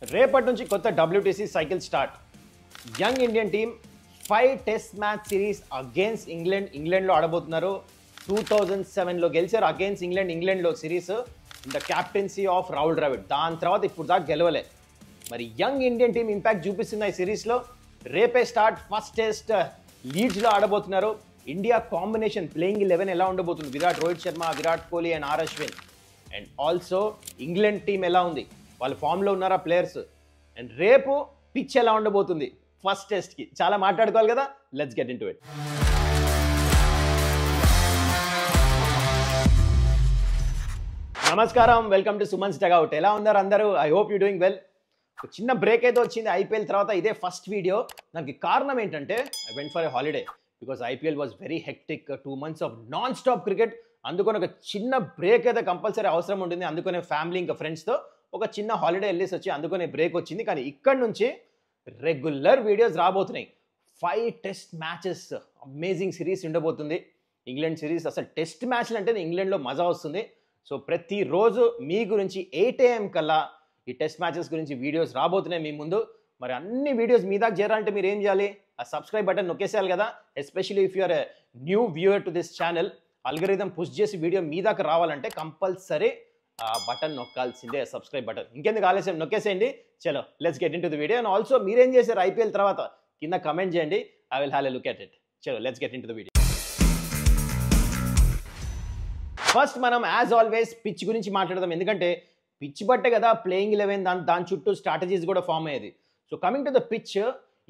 రేపటి నుంచి కొత్త WTC cycle start. Young Indian team 5 test match series against ఇంగ్లాండ్లో ఆడబోతున్నారు. 2007లో గెలిచారు అగేన్స్ట్ ఇంగ్లాండ్లో series in the captaincy of Rahul Dravid. దాని తర్వాత ఇప్పుడు దాకా గెలవలే. మరి యంగ్ ఇండియన్ టీమ్ ఇంపాక్ట్ చూపిస్తుంది ఈ సిరీస్లో. రేపే స్టార్ట్. ఫస్ట్ టెస్ట్ లీడ్స్లో ఆడబోతున్నారు. ఇండియా కాంబినేషన్ ప్లేయింగ్ 11 ఎలా ఉండబోతుంది? Rohit Sharma, Virat Kohli and R Ashwin. And also England team ఎలా ఉంది, వాళ్ళు ఫామ్లో ఉన్నారా ప్లేయర్స్? అండ్ రేపు పిచ్ ఎలా ఉండబోతుంది ఫస్ట్ టెస్ట్కి? చాలా మాట్లాడుకోవాలి కదా. Let's get into it. నమస్కారం, వెల్కమ్ టు సుమన్స్ డగౌట్. ఎలా ఉన్నారు అందరూ? I hope you doing well. చిన్న బ్రేక్ అయితే వచ్చింది ఐపీఎల్ తర్వాత, ఇదే ఫస్ట్ వీడియో. దానికి కారణం ఏంటంటే I went for a holiday because IPL was very hectic. 2 months of non stop cricket. అందుకని ఒక చిన్న బ్రేక్ అయితే కంపల్సరీ అవసరం ఉంటుంది. అందుకనే ఫ్యామిలీ ఇంకా ఫ్రెండ్స్తో ఒక చిన్న హాలిడే వెళ్ళేసి వచ్చి అందుకనే బ్రేక్ వచ్చింది. కానీ ఇక్కడ నుంచి రెగ్యులర్ వీడియోస్ రాబోతున్నాయి. 5 టెస్ట్ మ్యాచెస్, అమేజింగ్ సిరీస్ ఉండబోతుంది. ఇంగ్లాండ్ సిరీస్ అసలు టెస్ట్ మ్యాచ్లు అంటే ఇంగ్లాండ్లో మజా వస్తుంది. సో ప్రతిరోజు మీ గురించి 8 AM కల్లా ఈ టెస్ట్ మ్యాచెస్ గురించి వీడియోస్ రాబోతున్నాయి మీ ముందు. మరి అన్ని వీడియోస్ మీ దాకా చేరాలంటే మీరు ఏం చేయాలి? ఆ సబ్స్క్రైబ్ బటన్ నొక్కేసేయాలి కదా. Especially if you're a new viewer to this channel, algorithm push చేసి వీడియో మీ దాకా రావాలంటే కంపల్సరీ ఆ బటన్ నొక్కాల్సిందే, సబ్స్క్రైబ్ బటన్. ఇంకెందుకు ఆలస్యం, నొక్కేసేయండి. చలో let's get in to the video. And also మీరేం చేశారు ఐపీఎల్ తర్వాత కింద కమెంట్ చేయండి. I will have a look at it. చలో let's get in to the video. First మనం యాజ్ ఆల్వేస్ పిచ్ గురించి మాట్లాడదాం. ఎందుకంటే పిచ్ బట్టే కదా ప్లేయింగ్ 11 దాని చుట్టూ స్ట్రాటజీస్ కూడా ఫామ్ అయ్యేది. So coming to the pitch,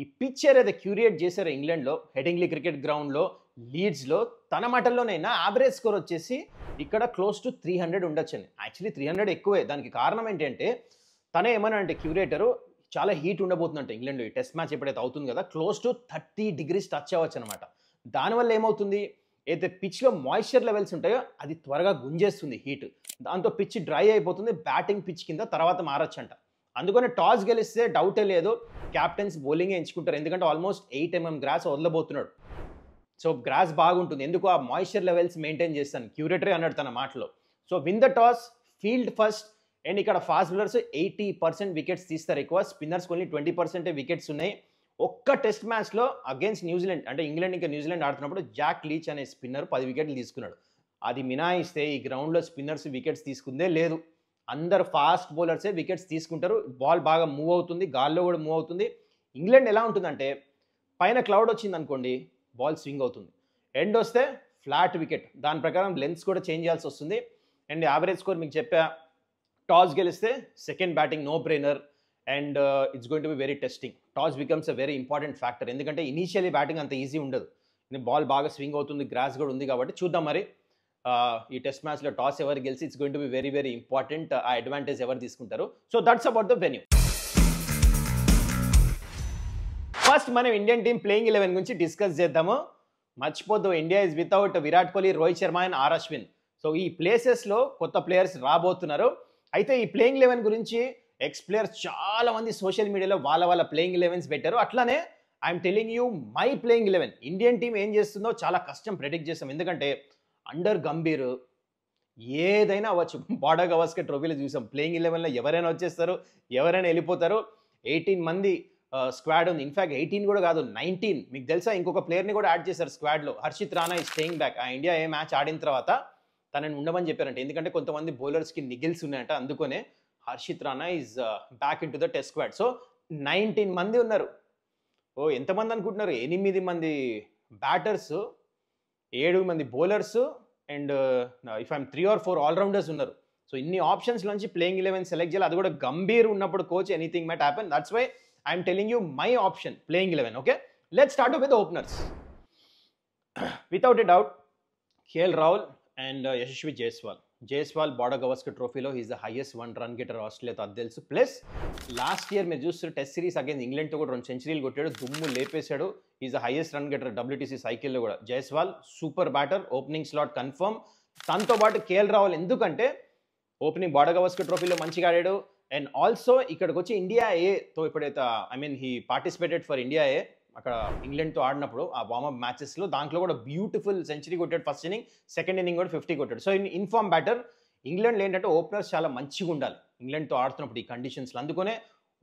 ఈ పిచ్ ఏదైతే క్యూరియేట్ చేశారో ఇంగ్లాండ్లో హెడింగ్లీ క్రికెట్ గ్రౌండ్లో లీడ్స్లో, తన మాటల్లోనైనా యావరేజ్ స్కోర్ వచ్చేసి ఇక్కడ క్లోజ్ టు 300 ఉండొచ్చండి. యాక్చువల్లీ 300 ఎక్కువే. దానికి కారణం ఏంటంటే తనే ఏమన్నా అంటే క్యూరేటరు చాలా హీట్ ఉండబోతుందంటే ఇంగ్లాండ్లో ఈ టెస్ట్ మ్యాచ్ ఎప్పుడైతే అవుతుంది కదా, క్లోజ్ టు 30 degrees టచ్ అవ్వచ్చు అనమాట. దానివల్ల ఏమవుతుంది, అయితే పిచ్లో మాయిశ్చర్ లెవెల్స్ ఉంటాయో అది త్వరగా గుంజేస్తుంది హీట్. దాంతో పిచ్ డ్రై అయిపోతుంది. బ్యాటింగ్ పిచ్ కింద తర్వాత మారచ్చంట. అందుకని టాస్ గెలిస్తే డౌటే లేదు, క్యాప్టెన్స్ బౌలింగే ఎంచుకుంటారు. ఎందుకంటే ఆల్మోస్ట్ 8 mm గ్రాస్ వదలబోతున్నాడు. సో గ్రాస్ బాగుంటుంది. ఎందుకు? ఆ మాయిశ్చర్ లెవెల్స్ మెయింటైన్ చేస్తాను, క్యూరేటరీ అన్నాడు తన మాటలో. So win the toss, field first. And ఇక్కడ ఫాస్ట్ బౌలర్స్ 80% వికెట్స్ తీస్తారు ఎక్కువ, స్పిన్నర్స్ ఓన్లీ 20% వికెట్స్ ఉన్నాయి. ఒక్క టెస్ట్ మ్యాచ్లో అగేన్స్ట్ న్యూజిలాండ్, అంటే ఇంగ్లాండ్ ఇంకా న్యూజిలాండ్ ఆడుతున్నప్పుడు జాక్ లీచ్ అనే స్పిన్నర్ 10 వికెట్లు తీసుకున్నాడు. అది మినాయిస్తే ఈ గ్రౌండ్లో స్పిన్నర్స్ వికెట్స్ తీసుకుందే లేదు. అందరు ఫాస్ట్ బౌలర్సే వికెట్స్ తీసుకుంటారు. బాల్ బాగా మూవ్ అవుతుంది, గాల్లో కూడా మూవ్ అవుతుంది. ఇంగ్లాండ్ ఎలా ఉంటుందంటే పైన క్లౌడ్ వచ్చింది అనుకోండి, బాల్ స్వింగ్ అవుతుంది. ఎండ్ వస్తే ఫ్లాట్ వికెట్. దాని ప్రకారం లెన్స్ కూడా చేంజ్ చేయాల్సి వస్తుంది. అండ్ యావరేజ్ స్కోర్ మీకు చెప్పా, టాస్ గెలిస్తే second batting no brainer. And it's going to be very testing. Toss becomes a very important factor. ఎందుకంటే ఇనీషియలీ బ్యాటింగ్ అంత ఈజీ ఉండదు. బాల్ బాగా స్వింగ్ అవుతుంది, గ్రాస్ కూడా ఉంది కాబట్టి చూద్దాం మరి ఈ టెస్ట్ మ్యాచ్లో టాస్ ఎవరు గెలిచి it's going to be very very important. ఆ అడ్వాంటేజ్ ఎవరు తీసుకుంటారు. So that's about the venue. First మనం ఇండియన్ టీమ్ ప్లేయింగ్ 11 గురించి డిస్కస్ చేద్దాము. మర్చిపోద్దు, India is without Virat Kohli, Rohit Sharma and R Ashwin. So ఈ ప్లేసెస్లో కొత్త ప్లేయర్స్ రాబోతున్నారు. అయితే ఈ ప్లేయింగ్ 11 గురించి ఎక్స్ ప్లేయర్స్ చాలా మంది సోషల్ మీడియాలో వాళ్ళ ప్లేయింగ్ 11s పెట్టారు. అట్లానే I'm telling you my playing 11. Indian team ఏం చేస్తుందో చాలా కష్టం ప్రెడిక్ట్ చేస్తాం. ఎందుకంటే అండర్ గంభీర్ ఏదైనా అవ్వచ్చు. బార్డర్ గవాస్కర్ ట్రోఫీలో చూసాం ప్లేయింగ్ 11లో ఎవరైనా వచ్చేస్తారు, ఎవరైనా వెళ్ళిపోతారు. 18 మంది స్క్వాడ్ ఉంది. ఇన్ఫాక్ట్ 18 కూడా కాదు, 19. మీకు తెలుసా ఇంకొక ప్లేయర్ని కూడా యాడ్ చేశారు స్క్వాడ్లో. హర్షిత్ రాణా ఈ స్టేయింగ్ బ్యాక్. ఆ ఇండియా ఏ మ్యాచ్ ఆడిన తర్వాత తనని ఉండమని చెప్పారంట. ఎందుకంటే కొంతమంది బౌలర్స్కి నిగిల్స్ ఉన్నాయంట. అందుకనే Harshit Rana is back in to the test squad. So 19 మంది ఉన్నారు. ఓ ఎంతమంది అనుకుంటున్నారు? 8 మంది బ్యాటర్స్, 7 మంది bowlers and if I'm 3 or 4 allrounders ఉన్నారు. సో ఇన్ని ఆప్షన్స్ నుంచి ప్లేయింగ్ 11 సెలెక్ట్ చేయాలి. అది కూడా గంభీర్ ఉన్నప్పుడు coach anything might happen. That's why I'm telling you my option playing 11. Okay, let's start with openers. Without a doubt KL Rahul and Yashasvi Jaiswal Border Gavaskar ట్రోఫీలో is the highest 1 run getter ఆస్ట్రేలియాతో, అది తెలుసు. Plus last year మీరు చూస్తారు test series against ఇంగ్లాండ్తో కూడా 2 centuries కొట్టాడు, దుమ్ము లేపేశాడు. Is the highest run getter WTC సైకిల్లో కూడా. Jaiswal super batter, opening slot confirm. తనతో పాటు కేఎల్ రాహుల్, ఎందుకంటే ఓపెనింగ్ బార్డర్ గవాస్కర్ ట్రోఫీలో మంచిగా ఆడాడు. అండ్ ఆల్సో ఇక్కడికి వచ్చి ఇండియా ఏతో ఎప్పుడైతే హీ పార్టిసిపేటెడ్ ఫర్ ఇండియా ఏ అక్కడ ఇంగ్లాండ్తో ఆడినప్పుడు ఆ వార్మప్ మ్యాచెస్లో దాంట్లో కూడా బ్యూటిఫుల్ సెంచరీ కొట్టాడు. ఫస్ట్ ఇన్నింగ్, సెకండ్ ఇన్నింగ్ కూడా 50 కొట్టాడు. So inform batter. ఇంగ్లాండ్లో ఏంటంటే ఓపెనర్స్ చాలా మంచిగా ఉండాలి ఇంగ్లాండ్తో ఆడుతున్నప్పుడు ఈ కండిషన్స్లో. అందుకనే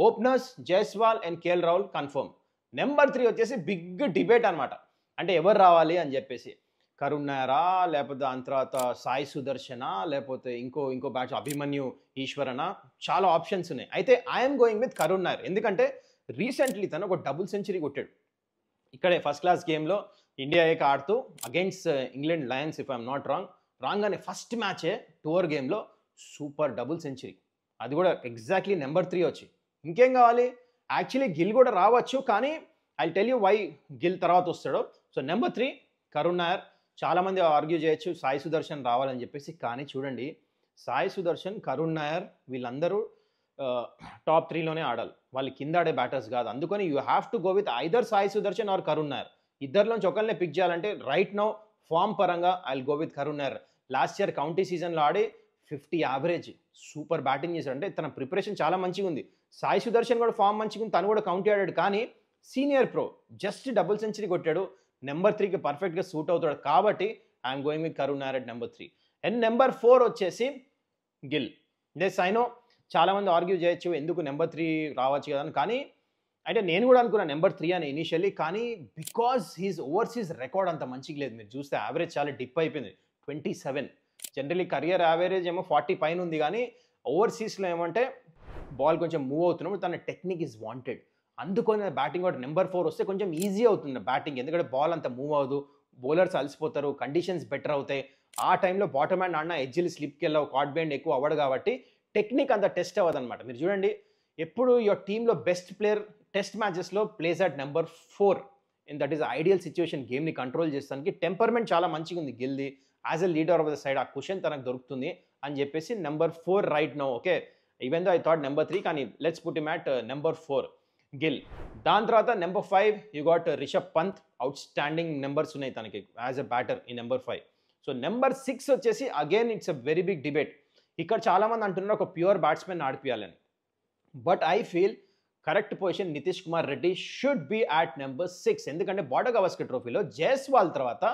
openers Jaiswal and KL Rahul confirm. Number 3 వచ్చేసి బిగ్ డిబేట్ అనమాట. అంటే ఎవరు రావాలి అని చెప్పేసి, కరుణ్ నాయరా, లేకపోతే దాని తర్వాత సాయి సుదర్శన, లేకపోతే ఇంకో బ్యాచ్ అభిమన్యు ఈశ్వరన, చాలా ఆప్షన్స్ ఉన్నాయి. అయితే I'm going with Karun Nair. ఎందుకంటే రీసెంట్లీ తను ఒక డబుల్ సెంచరీ కొట్టాడు ఇక్కడే ఫస్ట్ క్లాస్ గేమ్లో ఇండియా ఏక ఆడుతూ against England Lions, if I'm not wrong అనే ఫస్ట్ మ్యాచే టూర్ గేమ్లో సూపర్ డబుల్ సెంచరీ, అది కూడా ఎగ్జాక్ట్లీ నెంబర్ 3 వచ్చి. ఇంకేం కావాలి? యాక్చువల్లీ గిల్ కూడా రావచ్చు, కానీ I tell you why Gill తర్వాత వస్తాడో. So number 3 Karun Nair. చాలామంది ఆర్గ్యూ చేయొచ్చు సాయి సుదర్శన్ రావాలని చెప్పేసి, కానీ చూడండి సాయి సుదర్శన్, కరుణ్ నాయర్ వీళ్ళందరూ టాప్ 3లోనే ఆడాలి, వాళ్ళు కింద ఆడే బ్యాటర్స్ కాదు. అందుకని you have to go with either Sai Sudharsan or Karun Nair. ఇద్దరిలోంచి ఒకరినే పిక్ చేయాలంటే రైట్ నౌ ఫామ్ పరంగా I will go with Karun Nair. Last year county సీజన్లో ఆడి 50 యావరేజ్, సూపర్ బ్యాటింగ్ చేశాడు. అంటే తన ప్రిపరేషన్ చాలా మంచిగా ఉంది. సాయి సుదర్శన్ కూడా ఫామ్ మంచిగా ఉంది, తను కూడా కౌంటీ ఆడాడు, కానీ senior pro just double century కొట్టాడు. నెంబర్ 3కి పర్ఫెక్ట్గా సూట్ అవుతాడు, కాబట్టి I'm going with Karun Nair at number 3. And number 4 వచ్చేసి గిల్. ఎస్ ఐ నో చాలామంది ఆర్గ్యూ చేయొచ్చు ఎందుకు నెంబర్ 3 రావచ్చు కదా అని, కానీ అంటే నేను కూడా అనుకున్నాను నెంబర్ 3 అని ఇనిషియల్లీ, కానీ బికాజ్ హీస్ ఓవర్సీస్ రికార్డ్ అంత మంచిగా లేదు. మీరు చూస్తే యావరేజ్ చాలా డిప్ అయిపోయింది, 27. జనరలీ కరియర్ యావరేజ్ ఏమో 40 పైన ఉంది, కానీ ఓవర్సీస్లో ఏమంటే బాల్ కొంచెం మూవ్ అవుతున్నాము, తన టెక్నిక్ ఈజ్ వాంటెడ్. అందుకని బ్యాటింగ్ కూడా నెంబర్ 4 వస్తే కొంచెం ఈజీ అవుతుంది బ్యాటింగ్, ఎందుకంటే బాల్ అంత మూవ్ అవ్వదు, బౌలర్స్ అలసిపోతారు, కండిషన్స్ బెటర్ అవుతాయి. ఆ టైంలో బాటమ్ హ్యాండ్ ఆడినా ఎడ్జిల్ స్లిప్కి వెళ్ళవు, కార్డ్ బెండ్ ఎక్కువ అవ్వడు, కాబట్టి టెక్నిక్ అంత టెస్ట్ అవ్వదు అనమాట. మీరు చూడండి ఎప్పుడు యువర్ టీంలో బెస్ట్ ప్లేయర్ టెస్ట్ మ్యాచెస్లో place at number 4, and that is ideal situation గేమ్ని కంట్రోల్ చేస్తానికి. టెంపర్మెంట్ చాలా మంచిగా ఉంది గిల్ది, as a leader of the side ఆ క్వశ్చన్ తనకు దొరుకుతుంది అని చెప్పేసి number 4 right now. Okay, even though I thought number 3, కానీ let's put him at number 4 Gill. దాని తర్వాత number 5 you got Rishabh Pant. Outstanding numbers ఉన్నాయి తనకి యాజ్ ఎ బ్యాటర్ ఈ నెంబర్ 5. సో నెంబర్ 6 వచ్చేసి again it's a very big debate. ఇక్కడ చాలామంది అంటున్నారు ఒక ప్యూర్ బ్యాట్స్మెన్ ఆడిపియాలని, but I feel correct position Nitish Kumar Reddy should be at number 6. ఎందుకంటే బార్డర్ గవాస్కర్ ట్రోఫీలో జైస్వాల్ తర్వాత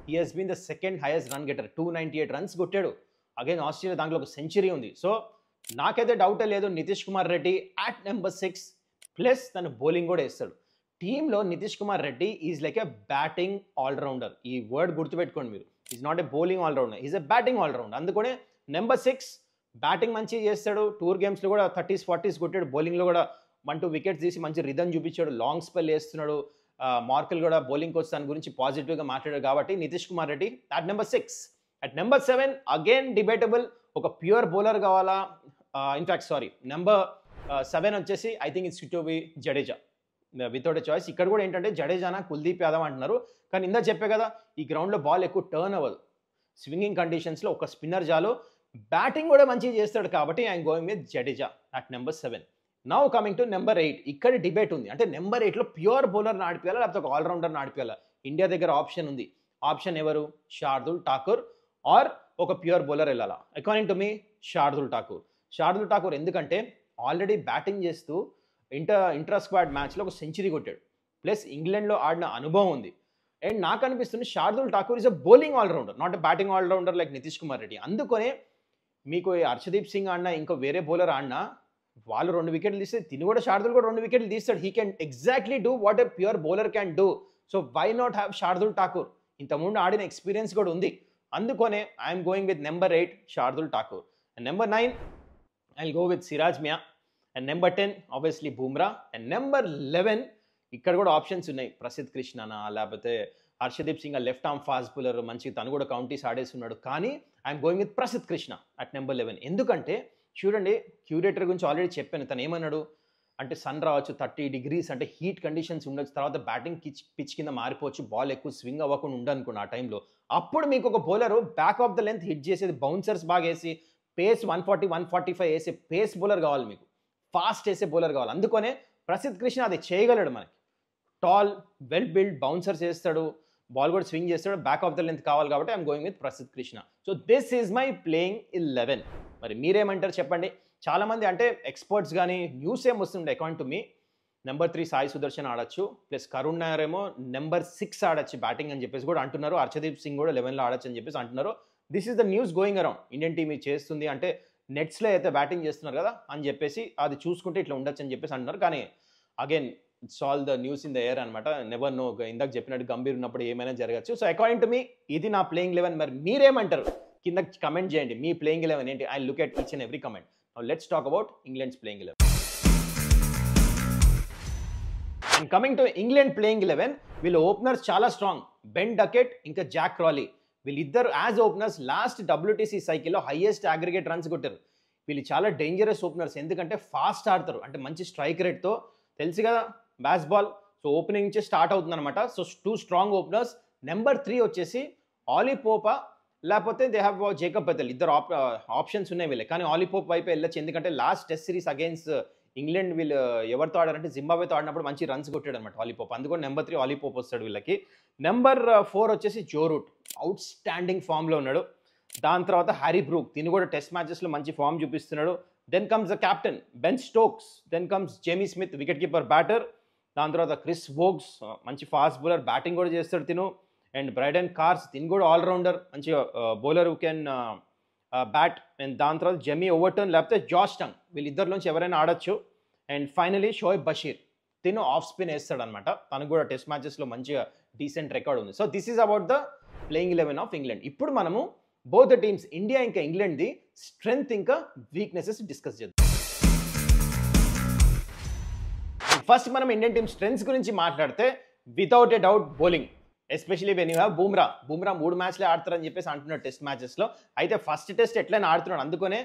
he has been the second highest run getter, 298 runs కొట్టాడు. అగైన్ ఆస్ట్రేలియా దాంట్లో ఒక సెంచరీ ఉంది. సో నాకైతే డౌటే లేదు Nitish Kumar Reddy at number 6. Plus తను బౌలింగ్ కూడా వేస్తాడు. టీంలో Nitish Kumar Reddy is like a batting allrounder. ఈ వర్డ్ గుర్తుపెట్టుకోండి మీరు, is not a bowling allrounder, is a batting allrounder. అందుకనే నెంబర్ 6 బ్యాటింగ్ మంచిగా చేస్తాడు, టూర్ గేమ్స్లో కూడా 30s 40s కొట్టాడు, బౌలింగ్లో కూడా 1-2 వికెట్స్ తీసి మంచి రిధమ్ చూపించాడు, లాంగ్ స్పెల్ వేస్తున్నాడు. మార్కెల్ కూడా బౌలింగ్ కోచ్ దాని గురించి పాజిటివ్గా మాట్లాడాడు, కాబట్టి Nitish Kumar Reddy at number 6. At number 7 again debatable, ఒక ప్యూర్ బౌలర్ కావాలా? ఇన్ఫాక్ట్ నెంబర్ 7 వచ్చేసి I think it's to be Jadeja without a choice. ఇక్కడ కూడా ఏంటంటే జడేజానా కుల్దీప్ యాదవ్ అంటున్నారు, కానీ ఇందా చెప్పే కదా ఈ గ్రౌండ్లో బాల్ ఎక్కువ టర్న్ అవ్వదు, స్వింగింగ్ కండిషన్స్లో ఒక స్పిన్నర్ జాలో, బ్యాటింగ్ కూడా మంచిగా చేస్తాడు, కాబట్టి I'm going with Jadeja at number 7. Now coming to number 8. ఇక్కడ డిబేట్ ఉంది, అంటే నెంబర్ 8లో ప్యూర్ బౌలర్ని ఆడిపియాలా లేకపోతే ఒక ఆల్రౌండర్ని ఆడిపియాలా? ఇండియా దగ్గర ఆప్షన్ ఉంది. ఆప్షన్ ఎవరు? శార్దుల్ ఠాకూర్ ఆర్ ఒక ప్యూర్ బౌలర్ వెళ్ళాలా? According to me Shardul Thakur. ఎందుకంటే ఆల్రెడీ బ్యాటింగ్ చేస్తూ ఇంటర్ స్క్వాడ్ మ్యాచ్లో ఒక సెంచరీ కొట్టాడు, ప్లస్ ఇంగ్లాండ్లో ఆడిన అనుభవం ఉంది. అండ్ నాకు అనిపిస్తుంది Shardul Thakur is a bowling allrounder, not a batting allrounder like Nitish Kumar Reddy. అందుకనే మీకు హర్షదీప్ సింగ్ ఆడినా ఇంకో వేరే బౌలర్ ఆడినా వాళ్ళు 2 వికెట్లు తీస్తే తిని కూడా శార్దుల్ కూడా 2 వికెట్లు తీస్తాడు. He can exactly do what a pure bowler can do. So why not have Shardul Thakur? ఇంతకుముందు ఆడిన ఎక్స్పీరియన్స్ కూడా ఉంది. అందుకనే I'm going with number 8 Shardul Thakur. And number 9 I will go with Siraj Mia. And number 10 obviously Bumrah. And number 11 ఇక్కడ కూడా ఆప్షన్స్ ఉన్నాయి, ప్రసిద్ధ్ కృష్ణనా లేకపోతే Harshdeep Singh left arm fast bowler, మంచిగా తను కూడా కౌంటీస్ ఆడేస్తున్నాడు, కానీ I'm going with Prasidh Krishna at number 11. ఎందుకంటే చూడండి క్యూరేటర్ గురించి ఆల్రెడీ చెప్పాను, తను ఏమన్నాడు అంటే సన్ రావచ్చు, 30 degrees అంటే హీట్ కండిషన్స్ ఉండొచ్చు, తర్వాత బ్యాటింగ్ పిచ్ కింద మారిపోవచ్చు, బాల్ ఎక్కువ స్వింగ్ అవ్వకుండా ఉండనుకోండి ఆ టైంలో. అప్పుడు మీకు ఒక bowler back of the length hit చేసేది, బౌన్సర్స్ బాగా వేసి పేస్ 140 145 వేసే పేస్ బౌలర్ కావాలి, మీకు ఫాస్ట్ వేసే బౌలర్ కావాలి. అందుకనే ప్రసిద్ధ్ కృష్ణ అది చేయగలడు. మనకి టాల్ వెల్ బిల్డ్ బౌన్సర్స్ వేస్తాడు, బాల్ కూడా స్వింగ్ చేస్తాడు, బ్యాక్ ఆఫ్ ద లెంత్ కావాలి, కాబట్టి I'm going with Prasidh Krishna. So this is my playing 11. మరి మీరేమంటారు చెప్పండి? చాలామంది అంటే ఎక్స్పర్ట్స్ కానీ న్యూస్ ఏం వస్తుండే according to me number 3 Sai Sudarshan ఆడొచ్చు, ప్లస్ కరుణ్ నాయర్ ఏమో నెంబర్ 6 ఆడొచ్చు బ్యాటింగ్ అని చెప్పేసి కూడా అంటున్నారు. హర్షదీప్ సింగ్ కూడా 11లో ఆడొచ్చు అని చెప్పేసి అంటున్నారు. This is the news going around. Indian team ఇది చేస్తుంది అంటే నెట్స్లో అయితే బ్యాటింగ్ చేస్తున్నారు కదా అని చెప్పేసి అది చూసుకుంటే ఇట్లా ఉండొచ్చు అని చెప్పేసి అంటున్నారు. కానీ again it's all the news in the air అనమాట. నెవర్ నో, ఇందాక చెప్పినట్టు గంభీర్ ఉన్నప్పుడు ఏమైనా జరగచ్చు. సో అకార్డింగ్ టు మీ ఇది నా ప్లేయింగ్ 11. మరి మీరేమంటారు కింద కమెంట్ చేయండి, మీ ప్లేయింగ్ 11 ఏంటి? I look at each and every comment. Now let's talk about England's playing 11. And coming to England playing 11, వీళ్ళ ఓపెనర్స్ చాలా స్ట్రాంగ్. బెన్ డకెట్ ఇంకా జాక్ క్రాలీ, వీళ్ళిద్దరు యాజ్ ఓపెనర్స్ లాస్ట్ WTC సైకిల్లో హైయెస్ట్ అగ్రిగేట్ రన్స్ కొట్టారు. వీళ్ళు చాలా dangerous openers, ఎందుకంటే fast ఆడతారు, అంటే మంచి స్ట్రైక్ రేట్తో. తెలుసు కదా బాల్. సో ఓపెనింగ్ నుంచి స్టార్ట్ అవుతుంది అనమాట. So 2 strong openers. నెంబర్ 3 వచ్చేసి ఆలీ పోపా, లేకపోతే దే హ్యావ్ జేకబ్ బెథెల్. ఇద్దరు ఆప్షన్స్ ఉన్నాయి వీళ్ళే, కానీ ఆలీ పోప్ వైపు వెళ్ళొచ్చు, ఎందుకంటే last test series against England వీళ్ళు ఎవరితో ఆడారంటే జింబాబ్వేతో ఆడినప్పుడు మంచి రన్స్ కొట్టాడు అనమాట ఆలీ పోప్. అందుకని నెంబర్ 3 ఆలీ పోప్ వస్తాడు వీళ్ళకి. నెంబర్ 4 వచ్చేసి జో రూట్, అవుట్ స్టాండింగ్ ఫామ్లో ఉన్నాడు. దాని తర్వాత హ్యారీ బ్రూక్, తిని కూడా టెస్ట్ మ్యాచెస్లో మంచి ఫామ్ చూపిస్తున్నాడు. Then comes the captain Ben Stokes, then comes Jamie Smith, wicket keeper batter. దాని తర్వాత క్రిస్ వోగ్స్, మంచి ఫాస్ట్ బౌలర్, బ్యాటింగ్ కూడా చేస్తాడు తిను. అండ్ బ్రైడెన్ కార్స్, తిని కూడా ఆల్రౌండర్, మంచి bowler who can bat. And దాని తర్వాత జెమీ ఓవర్టన్ లేకపోతే జాష్ టంగ్, వీళ్ళిద్దరిలోంచి ఎవరైనా ఆడొచ్చు. అండ్ ఫైనలీ షోయబ్ బషీర్, తిను ఆఫ్ స్పిన్ వేస్తాడు అనమాట. తనకు కూడా టెస్ట్ మ్యాచెస్లో మంచిగా డీసెంట్ రికార్డ్ ఉంది. So this is about the playing 11 of England. ఇప్పుడు మనము బోత్ ద టీమ్స్, ఇండియా ఇంకా ఇంగ్లాండ్ది స్ట్రెంగ్త్ ఇంకా వీక్నెసెస్ డిస్కస్ చేద్దాం. ఫస్ట్ మనం ఇండియన్ టీమ్ స్ట్రెంగ్స్ గురించి మాట్లాడితే without a doubt bowling, especially when you have Bumrah. 3 మ్యాచ్లే ఆడతారని చెప్పేసి అంటున్నాడు టెస్ట్ మ్యాచెస్లో. అయితే ఫస్ట్ టెస్ట్ ఎట్లయినా ఆడుతున్నాడు, అందుకనే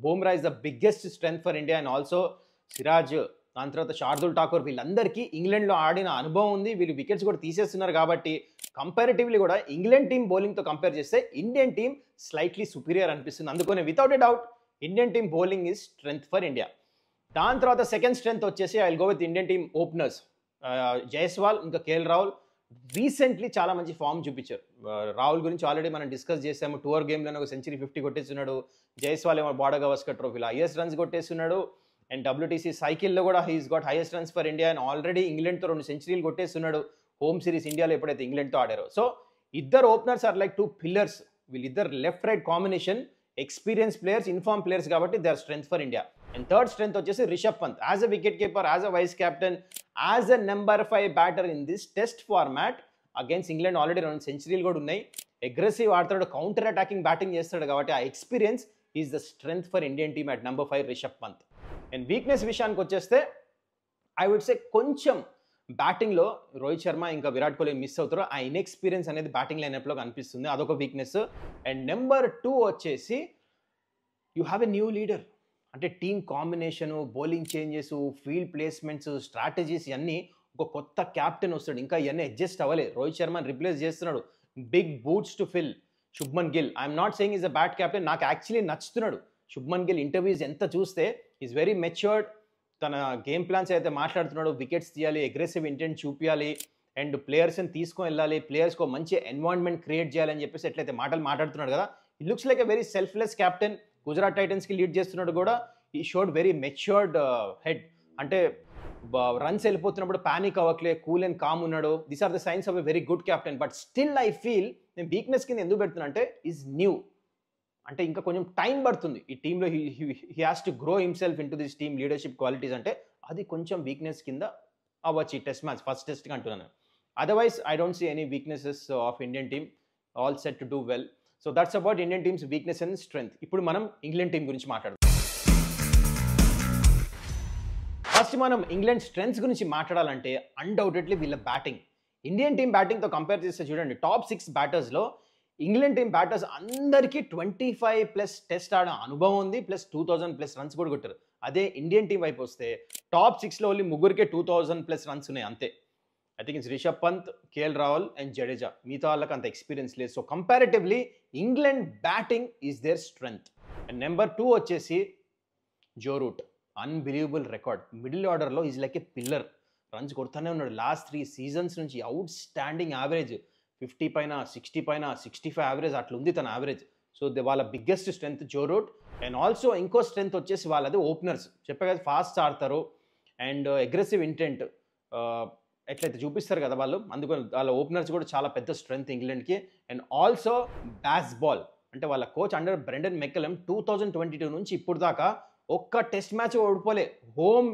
Bumrah is the biggest strength for India. And also Siraj, దాని తర్వాత శార్దుల్ ఠాకూర్, వీళ్ళందరికీ ఇంగ్లాండ్లో ఆడిన అనుభవం ఉంది. వీళ్ళు వికెట్స్ కూడా తీసేస్తున్నారు కాబట్టి కంపారిటివ్లీ కూడా ఇంగ్లాండ్ టీం బౌలింగ్తో కంపేర్ చేస్తే ఇండియన్ టీం స్లైట్లీ సుపీరియర్ అనిపిస్తుంది. అందుకనే without a doubt Indian team bowling is strength for India. దాని తర్వాత సెకండ్ స్ట్రెంగ్త్ వచ్చేసి I will go with Indian team openers. Jaiswal ఇంకా కేఎల్ రాహుల్ రీసెంట్లీ చాలా మంచి ఫామ్ చూపించారు. రాహుల్ గురించి ఆల్రెడీ మనం డిస్కస్ చేసాము. టూర్ గేమ్లోనే ఒక సెంచరీ 50 కొట్టేస్తున్నాడు. జైస్వాల్ ఏమో బాడా గవస్కర్ ట్రోఫీలో హైయెస్ట్ రన్స్ కొట్టేస్తున్నాడు. అండ్ WTC సైకిల్లో కూడా he's got highest runs for India. And already ఇంగ్లాండ్తో 2 సెంచరీలు కొట్టేస్తున్నాడు హోమ్ సిరీస్ ఇండియాలో ఎప్పుడైతే ఇంగ్లాండ్తో ఆడారో. సో ఇద్దరు ఓపెనర్స్ ఆర్ లైక్ 2 పిల్లర్స్. వీళ్ళిద్దరు left right combination, experience players, in form players కాబట్టి they are strength for India. And third strength వచ్చేసి Rishabh Pant, as a wicket keeper, as a vice captain, as a number 5 batter in this test format against England. Already 2 సెంచరీలు కూడా ఉన్నాయి. Aggressive ఆడతాడు, counter attacking batting చేస్తాడు కాబట్టి ఆ experience is the strength for Indian team at number 5 Rishabh Pant. And weakness విషయానికి వచ్చేస్తే I would say కొంచెం బ్యాటింగ్లో రోహిత్ శర్మ ఇంకా విరాట్ కోహ్లీ మిస్ అవుతారు. ఆ ఇన్ఎక్స్పీరియన్స్ అనేది బ్యాటింగ్ లైనప్లో కనిపిస్తుంది, అదొక వీక్నెస్. అండ్ నెంబర్ 2 వచ్చేసి you have a new leader. అంటే team combination, bowling changes, field placements, strategies ఇవన్నీ ఒక కొత్త క్యాప్టెన్ వస్తాడు, ఇంకా ఇవన్నీ అడ్జస్ట్ అవ్వలే. రోహిత్ శర్మని రిప్లేస్ చేస్తున్నాడు. Big boots to fill. Shubman Gill, I'm not saying is a bad captain, నాకు యాక్చువల్లీ నచ్చుతున్నాడు శుభ్మన్ గిల్. ఇంటర్వ్యూస్ ఎంత చూస్తే ఈజ్ వెరీ మెచ్యూర్డ్. తన గేమ్ ప్లాన్స్ అయితే మాట్లాడుతున్నాడు, వికెట్స్ తీయాలి, అగ్రెసివ్ ఇంటెంట్ చూపించాలి, అండ్ ప్లేయర్స్ని తీసుకొని వెళ్ళాలి, ప్లేయర్స్కి ఒక మంచి ఎన్వైరన్మెంట్ క్రియేట్ చేయాలని చెప్పేసి ఎట్లయితే మాటలు మాట్లాడుతున్నాడు కదా, it looks like a very selfless captain. Gujarat టైటన్స్కి లీడ్ చేస్తున్నాడు కూడా. He showed very matured head. అంటే రన్స్ వెళ్ళిపోతున్నప్పుడు ప్యానిక్ అవ్వట్లే, కూల్ అండ్ కామ్ ఉన్నాడు. These are the signs of a very good captain. But still I feel నేను weakness కింద ఎందుకు పెడుతున్నా అంటే ఈజ్ న్యూ. అంటే ఇంకా కొంచెం టైం పడుతుంది ఈ టీంలో. He has to grow himself in to this team leadership qualities. అంటే అది కొంచెం వీక్నెస్ కింద అవ్వచ్చు ఈ టెస్ట్ మ్యాచ్, ఫస్ట్ టెస్ట్కి అంటున్నాను. Otherwise I don't see any weaknesses of Indian team, all set to do well. So that's about Indian teams weakness and strength. ఇప్పుడు మనం ఇంగ్లాండ్ టీం గురించి మాట్లాడదాం. ఫస్ట్ మనం ఇంగ్లాండ్ స్ట్రెంగ్త్స్ గురించి మాట్లాడాలంటే అన్డౌటెడ్లీ వీళ్ళ బ్యాటింగ్. ఇండియన్ టీం బ్యాటింగ్తో కంపేర్ చేస్తే చూడండి, టాప్ 6 బ్యాటర్స్లో ఇంగ్లాండ్ టీం బ్యాటర్స్ అందరికీ 25+ టెస్ట్ ఆడిన అనుభవం ఉంది, ప్లస్ 2000+ రన్స్ కూడా కొట్టారు. అదే ఇండియన్ టీం వైపు వస్తే టాప్ 6లో ఓన్లీ 3కే 2000+ రన్స్ ఉన్నాయి అంతే. I think it's Rishabh Pant, KL Rahul and Jadeja. మిగతా వాళ్ళకి అంత ఎక్స్పీరియన్స్ లేదు. So comparatively England batting is their strength. And number 2 వచ్చేసి Joe Root. Unbelievable record. Middle ఆర్డర్లో is like a pillar. Runs కొడుతూనే ఉన్నాడు. లాస్ట్ 3 సీజన్స్ నుంచి అవుట్ స్టాండింగ్ యావరేజ్ 50 పైన, 60 పైన, 65 యావరేజ్ అట్లా ఉంది తన యావరేజ్. సో వాళ్ళ biggest strength Joe Root. And also ఇంకో స్ట్రెంగ్త్ వచ్చేసి వాళ్ళది ఓపెనర్స్. చెప్పే కదా ఫాస్ట్ ఆడతారు అండ్ అగ్రెసివ్ ఇంటెంట్ ఎట్లయితే చూపిస్తారు కదా వాళ్ళు, అందుకని వాళ్ళ ఓపెనర్స్ కూడా చాలా పెద్ద స్ట్రెంగ్త్ ఇంగ్లాండ్కి. And also ball. అంటే వాళ్ళ కోచ్ అండర్ బ్రెండన్ మెక్కలం 2022 నుంచి ఇప్పుడు దాకా ఒక్క టెస్ట్ మ్యాచ్ ఓడిపోలే. హోమ్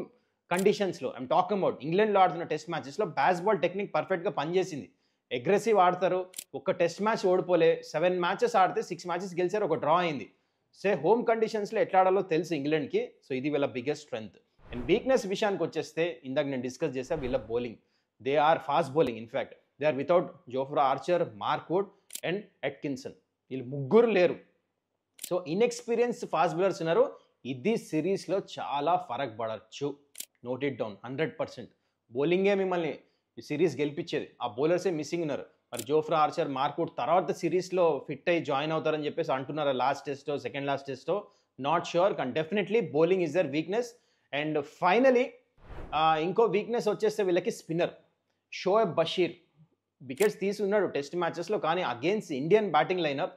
కండిషన్స్లో ఐమ్ టాకింగ్ అబౌట్ ఇంగ్లాండ్లో ఆడుతున్న టెస్ట్ మ్యాచెస్లో బాల్ టెక్నిక్ పర్ఫెక్ట్గా పనిచేసింది. అగ్రెసివ్ ఆడతారు. ఒక్క టెస్ట్ మ్యాచ్ ఓడిపోలే. 7 మ్యాచెస్ ఆడితే 6 మ్యాచెస్ గెలిచారు, ఒక డ్రా అయింది. హోమ్ కండిషన్స్లో ఎట్లా ఆడాలో తెలుసు ఇంగ్లాండ్కి. సో ఇది వీళ్ళ బిగ్గెస్ట్ స్ట్రెంగ్త్. అండ్ వీక్నెస్ విషయానికి వచ్చేస్తే ఇందాక నేను డిస్కస్ చేసా వీళ్ళ bowling. They are fast bowling. In fact they are without Jofra Archer, Mark Wood and Atkinson. వీళ్ళు ముగ్గురు లేరు. సో ఇన్ఎక్స్పీరియన్స్డ్ ఫాస్ట్ బౌలర్స్ ఉన్నారు. ఇది సిరీస్లో చాలా ఫరక్ పడచ్చు. Note it down. 100% బౌలింగే మిమ్మల్ని ఈ సిరీస్ గెలిపించేది. ఆ బౌలర్సే మిస్సింగ్ ఉన్నారు. మరి జోఫ్రా ఆర్చర్, మార్క్ వుడ్ తర్వాత సిరీస్లో ఫిట్ అయ్యి జాయిన్ అవుతారని చెప్పేసి అంటున్నారు. లాస్ట్ టెస్టో సెకండ్ లాస్ట్ టెస్టో నాట్ షూర్, కానీ definitely bowling is their weakness. And finally ఇంకో వీక్నెస్ వచ్చేస్తే వీళ్ళకి స్పిన్నర్ షోయబ్ బషీర్ వికెట్స్ తీసి ఉన్నాడు టెస్ట్ మ్యాచెస్లో, కానీ అగేన్స్ట్ ఇండియన్ బ్యాటింగ్ లైనప్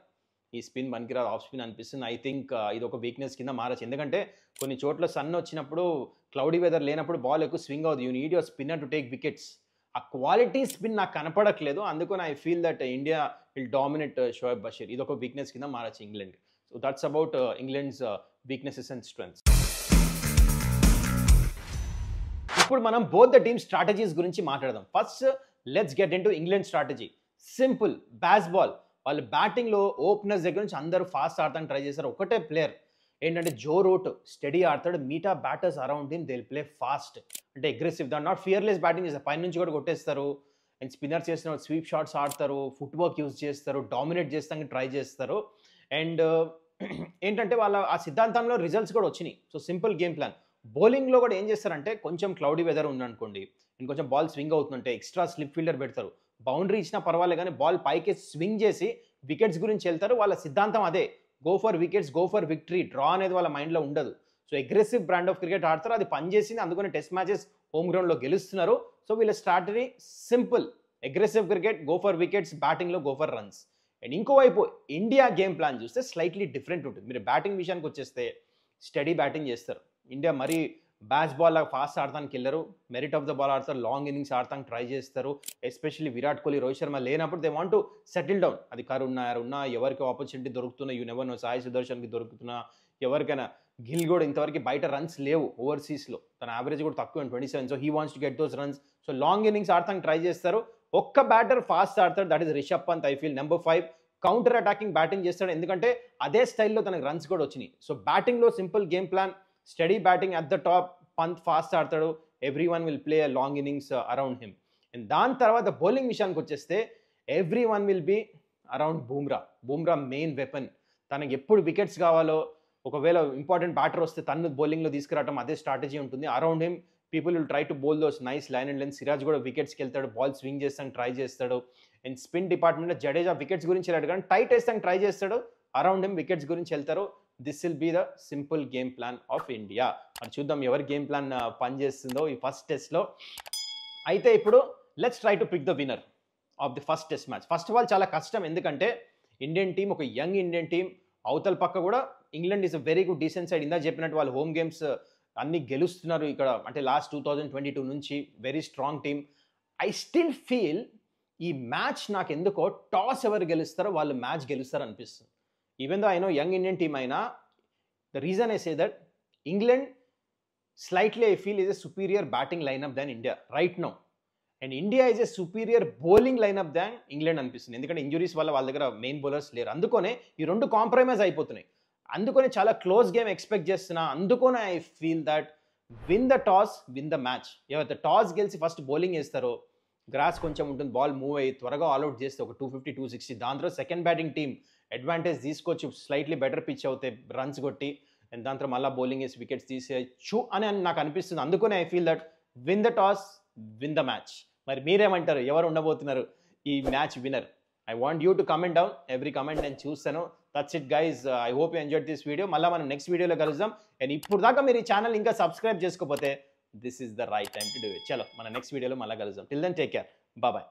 ఈ స్పిన్ పనికిరాదు, ఆఫ్ స్పిన్ అనిపిస్తుంది. ఐ థింక్ ఇది ఒక వీక్నెస్ కింద మారచ్చు. ఎందుకంటే కొన్ని చోట్ల సన్ వచ్చినప్పుడు, క్లౌడీ వెదర్ లేనప్పుడు బాల్ ఎక్కువ స్వింగ్ అవుతుంది. You need your spinner to take wickets. ఆ క్వాలిటీ స్పిన్ నాకు కనపడట్లేదు. అందుకని I feel that India will dominate Shoaib Bashir. ఇది ఒక వీక్నెస్ కింద మారచ్చు England. So that's about England's weaknesses and strengths. ఇప్పుడు మనం బోత్ ద టీమ్ స్ట్రాటజీస్ గురించి మాట్లాడదాం. First let's get in to England strategy. Simple ball. వాళ్ళు బ్యాటింగ్లో ఓపెనర్స్ దగ్గర నుంచి అందరూ ఫాస్ట్ ఆడటానికి ట్రై చేశారు. ఒకటే ప్లేయర్ ఏంటంటే జో రూట్ స్టడీ ఆడతాడు. మిగతా batters around him they will play fast, అంటే అగ్రెసివ్. దాని నాట్ ఫియర్లెస్ బ్యాటింగ్ చేస్తారు. పైన నుంచి కూడా కొట్టేస్తారు. అండ్ స్పిన్నర్స్ చేసిన స్వీప్ షాట్స్ ఆడతారు, ఫుట్ వర్క్ యూజ్ చేస్తారు, డామినేట్ చేస్తానికి ట్రై చేస్తారు. అండ్ ఏంటంటే వాళ్ళ ఆ సిద్ధాంతంలో రిజల్ట్స్ కూడా వచ్చినాయి. So simple game plan. బౌలింగ్లో కూడా ఏం చేస్తారంటే కొంచెం క్లౌడీ వెదర్ ఉందనుకోండి, ఇంకొంచెం బాల్ స్వింగ్ అవుతుందంటే ఎక్స్ట్రా స్లిప్ ఫీల్డర్ పెడతారు. బౌండరీ ఇచ్చినా పర్వాలేదు కానీ బాల్ పైకి స్వింగ్ చేసి వికెట్స్ గురించి వెళ్తారు. వాళ్ళ సిద్ధాంతం అదే, go for wickets, go for victory. Draw అనేది వాళ్ళ మైండ్లో ఉండదు. So aggressive brand of cricket ఆడతారు. అది పనిచేసింది, అందుకని టెస్ట్ మ్యాచెస్ హోమ్ గ్రౌండ్లో గెలుస్తున్నారు. సో వీళ్ళ strategy simple, aggressive cricket, go for wickets, బ్యాటింగ్లో గో ఫర్ రన్స్. అండ్ ఇంకోవైపు ఇండియా గేమ్ ప్లాన్ చూస్తే స్లైట్లీ డిఫరెంట్ ఉంటుంది. మీరు బ్యాటింగ్ విషయానికి వచ్చేస్తే స్టడీ బ్యాటింగ్ చేస్తారు. ఇండియా మరీ బాల్ లాగా ఫాస్ట్ ఆడటానికి వెళ్ళరు. మెరిట్ ఆఫ్ ద బాల్ ఆడతారు, లాంగ్ ఇన్నింగ్స్ ఆడటానికి ట్రై చేస్తారు. ఎస్పెషల్లీ విరాట్ కోహ్లీ, రోహిత్ శర్మ లేనప్పుడు they want to settle down. అది కరుణ ఉన్నా, ఎవరికి ఆపర్చునిటీ దొరుకుతున్నా, యూ నెవర్ నో, సాయి సుదర్శన్కి దొరుకుతున్నా, ఎవరికైనా. గిల్ కూడా ఇంతవరకు బయట రన్స్ లేవు ఓవర్సీస్లో, తన యావరేజ్ కూడా తక్కువ 27. So he wants to get those runs. So long innings ఆడటానికి ట్రై చేస్తారు. ఒక్క బ్యాటర్ ఫాస్ట్ ఆడతాడు, that is Rishabh Pant. I feel number 5 counter attacking batting చేస్తాడు, ఎందుకంటే అదే స్టైల్లో తనకు రన్స్ కూడా వచ్చినాయి. సో బ్యాటింగ్లో simple game plan, steady batting at the top. Pant fast ఆడతాడు, every one will play long innings around him. And దాని తర్వాత బౌలింగ్ విషయానికి వచ్చేస్తే every one will be around Bumrah main weapon. తనకి ఎప్పుడు వికెట్స్ కావాలో, ఒకవేళ ఇంపార్టెంట్ బ్యాటర్ వస్తే తను బౌలింగ్లో తీసుకురావడం, అదే స్ట్రాటజీ ఉంటుంది. Around him people will try to bowl those nice line and length. Siraj కూడా వికెట్స్కి వెళ్తాడు, బాల్ స్వింగ్ చేస్తానికి ట్రై చేస్తాడు. అండ్ స్పిన్ డిపార్ట్మెంట్లో జడేజా వికెట్స్ గురించి వెళ్ళాడు, కానీ టైట్ వేస్తానికి ట్రై చేస్తాడు. అరౌండ్ హిమ్ వికెట్స్ గురించి వెళ్తారు. This will be the simple game plan of India. మరి చూద్దాం ఎవరి గేమ్ ప్లాన్ పనిచేస్తుందో ఈ ఫస్ట్ టెస్ట్లో. అయితే ఇప్పుడు let's try to pick the winner of the first test match. First of all చాలా కష్టం, ఎందుకంటే ఇండియన్ టీం ఒక యంగ్ ఇండియన్ టీం. అవతల పక్క కూడా England is a very good decent side. ఇందా చెప్పినట్టు వాళ్ళు హోమ్ గేమ్స్ అన్ని గెలుస్తున్నారు ఇక్కడ, అంటే లాస్ట్ 2022 నుంచి very strong team. I still feel ఈ మ్యాచ్ నాకు ఎందుకో టాస్ ఎవరు గెలుస్తారో వాళ్ళు మ్యాచ్ గెలుస్తారు అనిపిస్తుంది. Even though I know young Indian team అయినా, the reason I say that England slightly I feel is a superior batting lineup than India right now. And India is a superior bowling lineup than England అనిపిస్తుంది. ఎందుకంటే injuries వల్ల వాళ్ళ దగ్గర main bowlers లేరు. అందుకనే ఈ రెండు కాంప్రమైజ్ అయిపోతున్నాయి. అందుకనే చాలా క్లోజ్ గేమ్ ఎక్స్పెక్ట్ చేస్తున్నా. అందుకనే I feel that win the toss win the match. ఎవరైతే టాస్ గెలిచి ఫస్ట్ బౌలింగ్ వేస్తారో, గ్రాస్ కొంచెం ఉంటుంది, బాల్ మూవ్ అయ్యి త్వరగా ఆల్అౌట్ చేస్తే ఒక 250, 260, దాని తర్వాత సెకండ్ బ్యాటింగ్ టీం అడ్వాంటేజ్ తీసుకొచ్చి స్లైట్లీ బెటర్ పిచ్ అవుతాయి, రన్స్ కొట్టి, అండ్ దాని తర్వాత మళ్ళీ బౌలింగ్ వేసి వికెట్స్ తీసేయచ్చు అని నాకు అనిపిస్తుంది. అందుకనే I feel that win the toss win the match. మరి మీరేమంటారు, ఎవరు ఉండబోతున్నారు ఈ match winner? I want you to comment down. Every comment నేను చూస్తాను. That's it guys. I hope you enjoyed this video. మళ్ళీ మనం నెక్స్ట్ వీడియోలో కలుద్దాం. అండ్ ఇప్పుడు దాకా మీరు ఈ ఛానల్ ఇంకా సబ్స్క్రైబ్ చేసుకోకపోతే this is the right time to do it. చలో మన నెక్స్ట్ వీడియోలో మళ్ళీ కలుద్దాం. Till then take care, bye.